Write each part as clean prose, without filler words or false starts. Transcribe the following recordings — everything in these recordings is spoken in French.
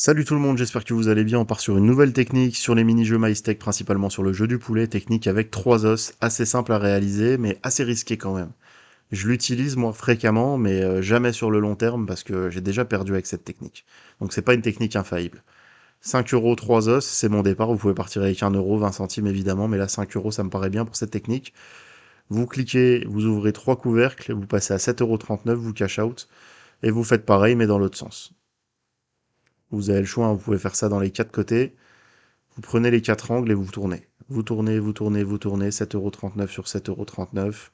Salut tout le monde, j'espère que vous allez bien. On part sur une nouvelle technique sur les mini-jeux MyStake, principalement sur le jeu du poulet, technique avec 3 os, assez simple à réaliser, mais assez risqué quand même. Je l'utilise moi fréquemment, mais jamais sur le long terme parce que j'ai déjà perdu avec cette technique. Donc c'est pas une technique infaillible. 5 euros, 3 os, c'est mon départ. Vous pouvez partir avec 1 euro, 20 centimes évidemment, mais là 5 euros, ça me paraît bien pour cette technique. Vous cliquez, vous ouvrez 3 couvercles, vous passez à 7,39 €, vous cash out, et vous faites pareil, mais dans l'autre sens. Vous avez le choix, hein, vous pouvez faire ça dans les 4 côtés. Vous prenez les 4 angles et vous tournez. Vous tournez, vous tournez, vous tournez, 7,39 € sur 7,39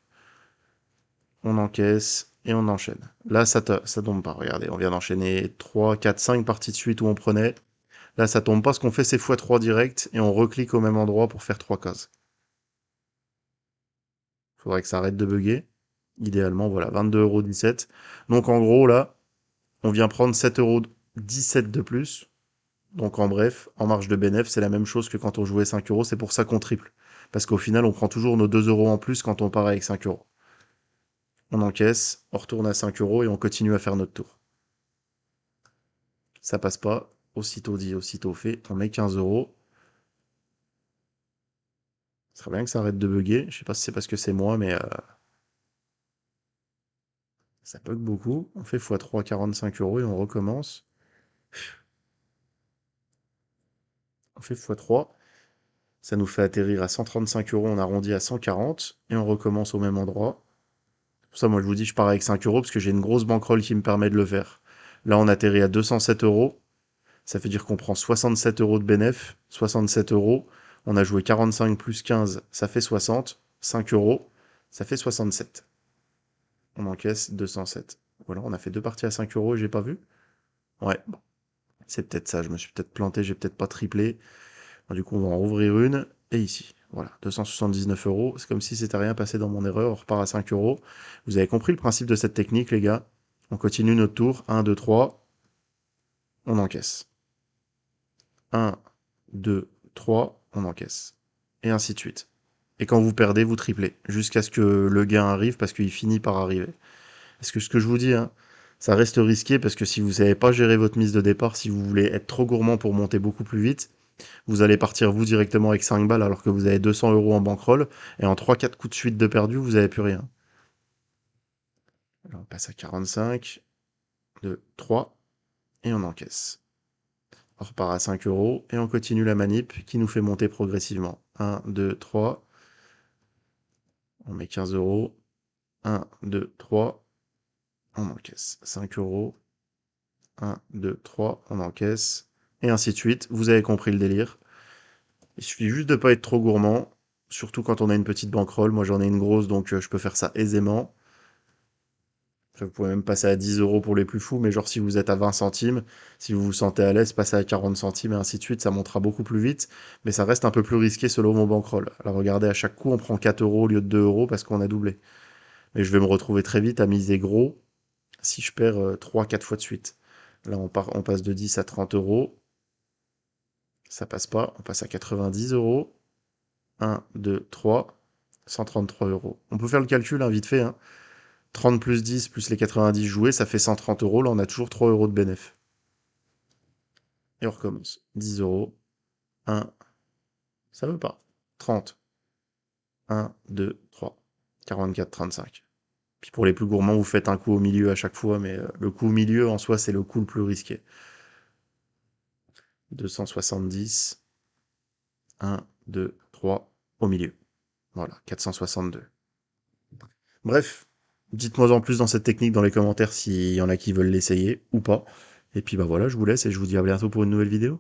€. On encaisse et on enchaîne. Là, ça tombe pas. Regardez, on vient d'enchaîner 3, 4, 5 parties de suite où on prenait. Là, ça tombe pas. Ce qu'on fait, c'est x3 direct et on reclique au même endroit pour faire 3 cases. Faudrait que ça arrête de bugger. Idéalement, voilà, 22,17 €. Donc en gros, là, on vient prendre 7,17 € de plus. Donc en bref, en marge de bénéf, c'est la même chose que quand on jouait 5 euros, c'est pour ça qu'on triple. Parce qu'au final, on prend toujours nos 2 euros en plus quand on part avec 5 euros. On encaisse, on retourne à 5 euros et on continue à faire notre tour. Ça passe pas, aussitôt dit, aussitôt fait, on met 15 euros. Ce serait bien que ça arrête de bugger, je sais pas si c'est parce que c'est moi, mais ça bug beaucoup. On fait x3, 45 euros et on recommence. On fait x3, ça nous fait atterrir à 135 euros, on arrondit à 140 et on recommence au même endroit. Pour ça, moi, je vous dis, je pars avec 5 euros parce que j'ai une grosse bankroll qui me permet de le faire. Là, on atterrit à 207 euros. Ça veut dire qu'on prend 67 euros de bénéf. 67 euros. On a joué 45 plus 15, ça fait 60. 5 euros, ça fait 67. On encaisse 207. Voilà, on a fait deux parties à 5 euros et j'ai pas vu. Ouais, bon, c'est peut-être ça. Je me suis peut-être planté, j'ai peut-être pas triplé. Bon, du coup, on va en rouvrir une. Et ici, voilà, 279 euros. C'est comme si c'était rien passé dans mon erreur. On repart à 5 euros. Vous avez compris le principe de cette technique, les gars. On continue notre tour. 1, 2, 3. On encaisse. 1, 2, 3. On encaisse. Et ainsi de suite. Et quand vous perdez, vous triplez. Jusqu'à ce que le gain arrive parce qu'il finit par arriver. Parce que ce que je vous dis, hein, ça reste risqué parce que si vous savez pas gérer votre mise de départ, si vous voulez être trop gourmand pour monter beaucoup plus vite, vous allez partir vous directement avec 5 balles alors que vous avez 200 euros en bankroll, et en 3-4 coups de suite de perdu, vous n'avez plus rien. Alors on passe à 45, 2, 3, et on encaisse. On repart à 5 euros, et on continue la manip qui nous fait monter progressivement. 1, 2, 3, on met 15 euros, 1, 2, 3, on encaisse. 5 euros, 1, 2, 3, on encaisse, et ainsi de suite. Vous avez compris le délire. Il suffit juste de pas être trop gourmand, surtout quand on a une petite bankroll. Moi j'en ai une grosse, donc je peux faire ça aisément. Vous pouvez même passer à 10 euros pour les plus fous, mais genre si vous êtes à 20 centimes, si vous vous sentez à l'aise, passez à 40 centimes et ainsi de suite, ça montera beaucoup plus vite, mais ça reste un peu plus risqué selon mon bankroll. Alors regardez, à chaque coup, on prend 4 euros au lieu de 2 euros parce qu'on a doublé. Mais je vais me retrouver très vite à miser gros si je perds 3-4 fois de suite. Là, on passe de 10 à 30 euros, ça passe pas, on passe à 90 euros, 1, 2, 3, 133 euros. On peut faire le calcul, hein, vite fait, hein. 30 plus 10 plus les 90 joués, ça fait 130 euros. Là, on a toujours 3 euros de bénéf. Et on recommence. 10 euros. 1. Ça veut pas. 30. 1, 2, 3. 44, 35. Puis pour les plus gourmands, vous faites un coup au milieu à chaque fois, mais le coup au milieu, en soi, c'est le coup le plus risqué. 270. 1, 2, 3. Au milieu. Voilà, 462. Bref, dites-moi en plus dans cette technique dans les commentaires s'il y en a qui veulent l'essayer ou pas. Et puis bah voilà, je vous laisse et je vous dis à bientôt pour une nouvelle vidéo.